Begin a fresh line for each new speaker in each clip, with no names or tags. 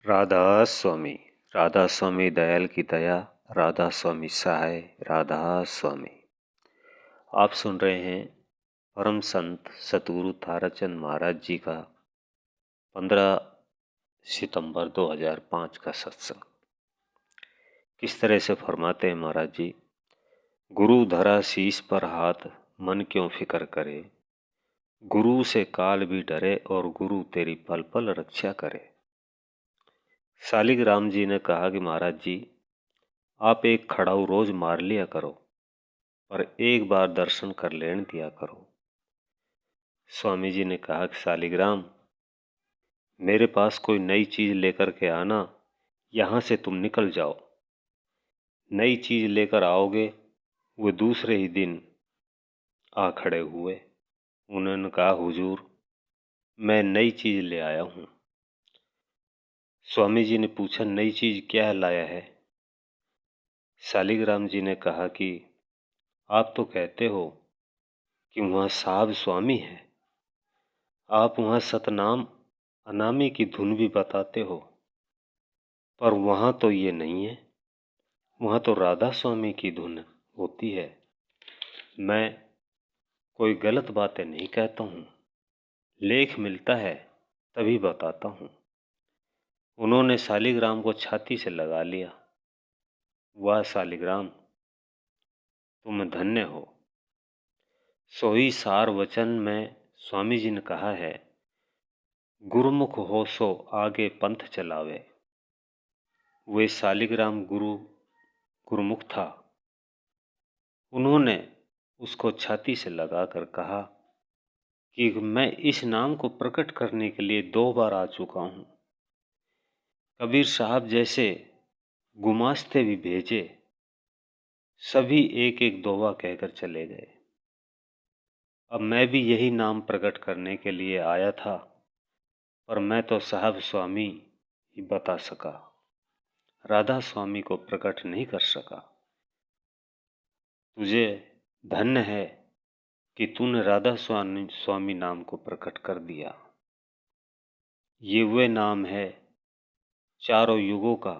राधा स्वामी। राधा स्वामी दयाल की दया, राधा स्वामी सहाय, राधा स्वामी। आप सुन रहे हैं परम संत सतगुरु ताराचंद महाराज जी का 15 सितंबर 2005 का सत्संग। किस तरह से फरमाते हैं महाराज जी, गुरु धरा शीश पर हाथ, मन क्यों फिक्र करे, गुरु से काल भी डरे और गुरु तेरी पल पल रक्षा करे। शालिग्राम जी ने कहा कि महाराज जी, आप एक खड़ाऊ रोज मार लिया करो, पर एक बार दर्शन कर लेने दिया करो। स्वामी जी ने कहा कि शालिग्राम, मेरे पास कोई नई चीज लेकर के आना, यहां से तुम निकल जाओ। नई चीज लेकर आओगे, वे दूसरे ही दिन आ खड़े हुए। उन्होंने कहा, हुजूर, मैं नई चीज ले आया हूं। स्वामी जी ने पूछा, नई चीज क्या लाया है? शालिग्राम जी ने कहा कि आप तो कहते हो कि वहां साहब स्वामी है, आप वहां सतनाम अनामी की धुन भी बताते हो, पर वहां तो ये नहीं है, वहां तो राधा स्वामी की धुन होती है। मैं कोई गलत बातें नहीं कहता हूं, लेख मिलता है तभी बताता हूं। उन्होंने शालिग्राम को छाती से लगा लिया। वाह शालिग्राम, तुम धन्य हो। सोई सार वचन में स्वामी जी ने कहा है, गुरुमुख हो सो आगे पंथ चलावे। वे शालिग्राम गुरुमुख था। उन्होंने उसको छाती से लगाकर कहा कि मैं इस नाम को प्रकट करने के लिए 2 बार आ चुका हूं। कबीर साहब जैसे गुमास्ते भी भेजे, सभी एक एक दोहा कहकर चले गए। अब मैं भी यही नाम प्रकट करने के लिए आया था, पर मैं तो साहब स्वामी ही बता सका, राधा स्वामी को प्रकट नहीं कर सका। तुझे धन्य है कि तूने राधा स्वामी नाम को प्रकट कर दिया। ये वे नाम है चारों युगों का,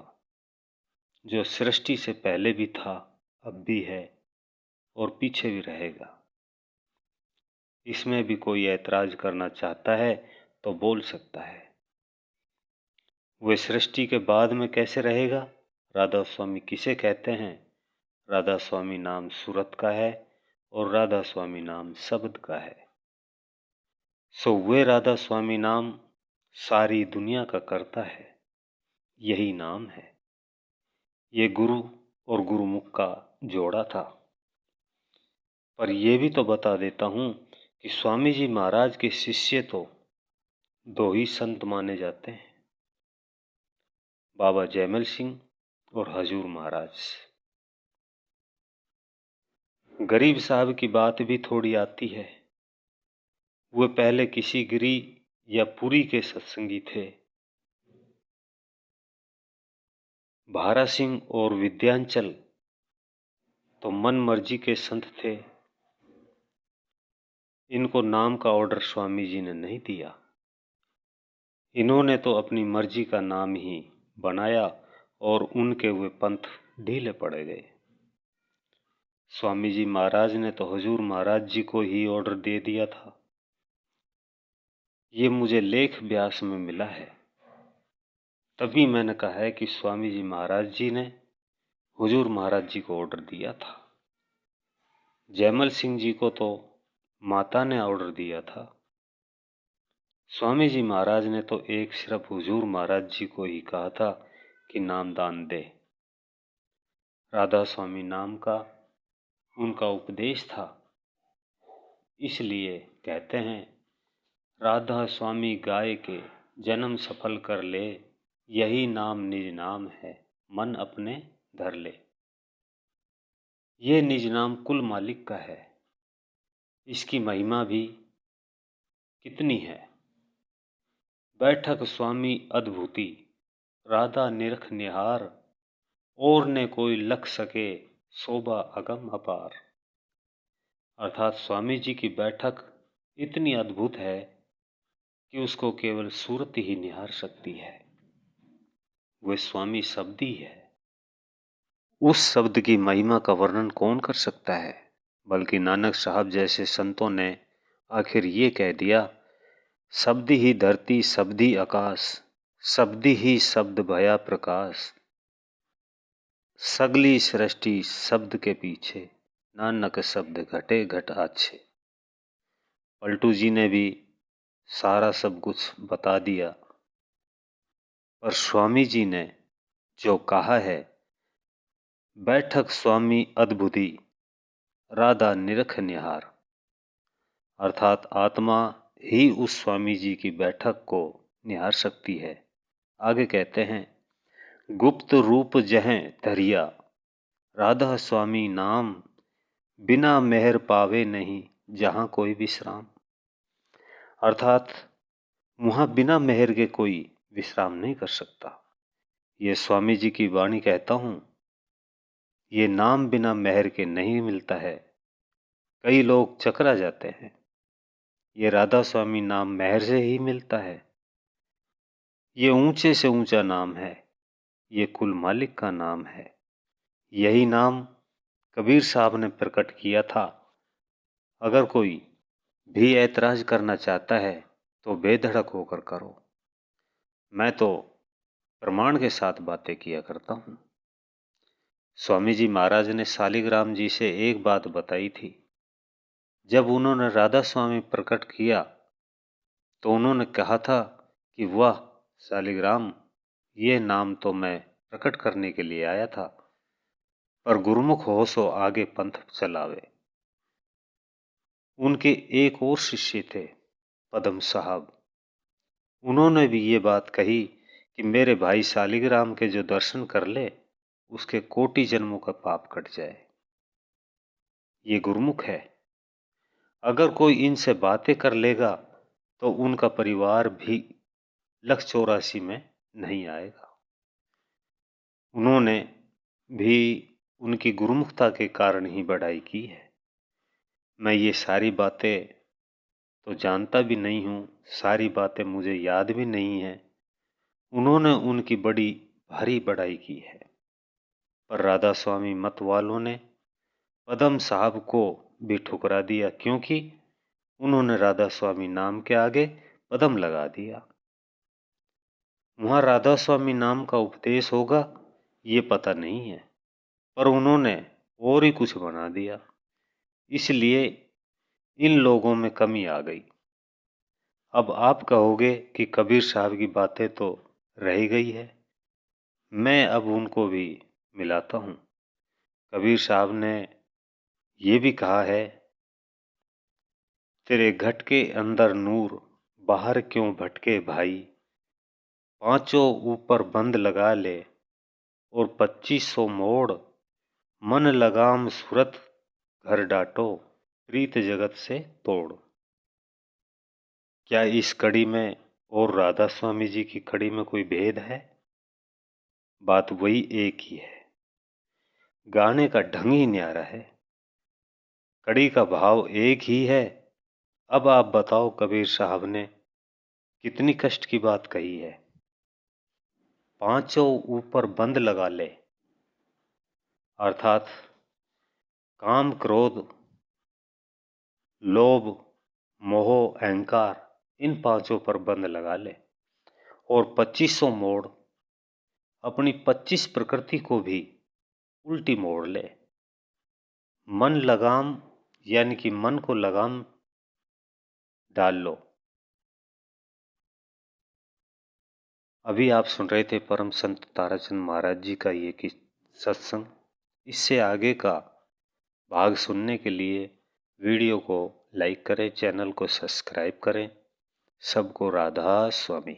जो सृष्टि से पहले भी था, अब भी है और पीछे भी रहेगा। इसमें भी कोई ऐतराज करना चाहता है तो बोल सकता है। वे सृष्टि के बाद में कैसे रहेगा? राधा स्वामी किसे कहते हैं? राधा स्वामी नाम सूरत का है और राधा स्वामी नाम शब्द का है। सो वे राधा स्वामी नाम सारी दुनिया का करता है, यही नाम है। ये गुरु और गुरुमुख का जोड़ा था। पर यह भी तो बता देता हूं कि स्वामी जी महाराज के शिष्य तो 2 ही संत माने जाते हैं, बाबा जयमल सिंह और हजूर महाराज। गरीब साहब की बात भी थोड़ी आती है। वे पहले किसी गिरी या पुरी के सत्संगी थे। भारा सिंह और विद्यांचल तो मन मर्जी के संत थे। इनको नाम का ऑर्डर स्वामी जी ने नहीं दिया। इन्होंने तो अपनी मर्जी का नाम ही बनाया और उनके वे पंथ ढीले पड़ गए। स्वामी जी महाराज ने तो हुजूर महाराज जी को ही ऑर्डर दे दिया था। ये मुझे लेख व्यास में मिला है, तभी मैंने कहा है कि स्वामी जी महाराज जी ने हुजूर महाराज जी को ऑर्डर दिया था। जयमल सिंह जी को तो माता ने ऑर्डर दिया था। स्वामी जी महाराज ने तो एक सिर्फ हुजूर महाराज जी को ही कहा था कि नाम दान दे। राधा स्वामी नाम का उनका उपदेश था। इसलिए कहते हैं, राधा स्वामी गाय के जन्म सफल कर ले, यही नाम निज नाम है, मन अपने धर ले। ये निज नाम कुल मालिक का है। इसकी महिमा भी कितनी है। बैठक स्वामी अद्भुति, राधा निरख निहार, और ने कोई लख सके, शोभा अगम अपार। अर्थात स्वामी जी की बैठक इतनी अद्भुत है कि उसको केवल सूरत ही निहार सकती है। वह स्वामी शब्द ही है। उस शब्द की महिमा का वर्णन कौन कर सकता है, बल्कि नानक साहब जैसे संतों ने आखिर ये कह दिया, शब्द ही धरती शब्द ही आकाश, शब्द ही शब्द भया प्रकाश, सगली सृष्टि शब्द के पीछे, नानक शब्द घटे घट आछे। पलटू जी ने भी सारा सब कुछ बता दिया, पर स्वामी जी ने जो कहा है, बैठक स्वामी अद्भुति राधा निरख निहार, अर्थात आत्मा ही उस स्वामी जी की बैठक को निहार सकती है। आगे कहते हैं, गुप्त रूप जहें धरिया, राधा स्वामी नाम, बिना मेहर पावे नहीं जहां कोई विश्राम। अर्थात वहां बिना मेहर के कोई विश्राम नहीं कर सकता। ये स्वामी जी की वाणी कहता हूं, ये नाम बिना मेहर के नहीं मिलता है। कई लोग चकरा जाते हैं, ये राधा स्वामी नाम मेहर से ही मिलता है। ये ऊंचे से ऊंचा नाम है, ये कुल मालिक का नाम है। यही नाम कबीर साहब ने प्रकट किया था। अगर कोई भी ऐतराज करना चाहता है तो बेधड़क होकर करो, मैं तो प्रमाण के साथ बातें किया करता हूं। स्वामी जी महाराज ने शालिग्राम जी से एक बात बताई थी। जब उन्होंने राधा स्वामी प्रकट किया तो उन्होंने कहा था कि वाह शालिग्राम, ये नाम तो मैं प्रकट करने के लिए आया था, पर गुरुमुख हो सो आगे पंथ चलावे। उनके एक और शिष्य थे पदम साहब, उन्होंने भी ये बात कही कि मेरे भाई शालिग्राम के जो दर्शन कर ले उसके कोटि जन्मों का पाप कट जाए। ये गुरुमुख है। अगर कोई इनसे बातें कर लेगा तो उनका परिवार भी 184 में नहीं आएगा। उन्होंने भी उनकी गुरुमुखता के कारण ही बढ़ाई की है। मैं ये सारी बातें तो जानता भी नहीं हूँ, सारी बातें मुझे याद भी नहीं है। उन्होंने उनकी बड़ी भारी बढ़ाई की है, पर राधा स्वामी मत वालों ने पदम साहब को भी ठुकरा दिया, क्योंकि उन्होंने राधा स्वामी नाम के आगे पदम लगा दिया। वहां राधा स्वामी नाम का उपदेश होगा ये पता नहीं है, पर उन्होंने और ही कुछ बना दिया, इसलिए इन लोगों में कमी आ गई। अब आप कहोगे कि कबीर साहब की बातें तो रह गई है, मैं अब उनको भी मिलाता हूँ। कबीर साहब ने ये भी कहा है, तेरे घट के अंदर नूर बाहर क्यों भटके भाई, पांचों ऊपर बंद लगा ले और 2500 मोड़, मन लगाम सूरत घर डाटो, प्रीत जगत से तोड़। क्या इस कड़ी में और राधा स्वामी जी की कड़ी में कोई भेद है? बात वही एक ही है, गाने का ढंग ही न्यारा है, कड़ी का भाव एक ही है। अब आप बताओ कबीर साहब ने कितनी कष्ट की बात कही है। पांचों ऊपर बंद लगा ले, अर्थात काम, क्रोध, लोभ, मोह, अहंकार, इन पांचों पर बंद लगा ले और 2500 मोड़, अपनी 25 प्रकृति को भी उल्टी मोड़ ले। मन लगाम, यानी कि मन को लगाम डाल लो। अभी आप सुन रहे थे परम संत ताराचंद महाराज जी का ये कि सत्संग। इससे आगे का भाग सुनने के लिए वीडियो को लाइक करें, चैनल को सब्सक्राइब करें। सबको राधा स्वामी।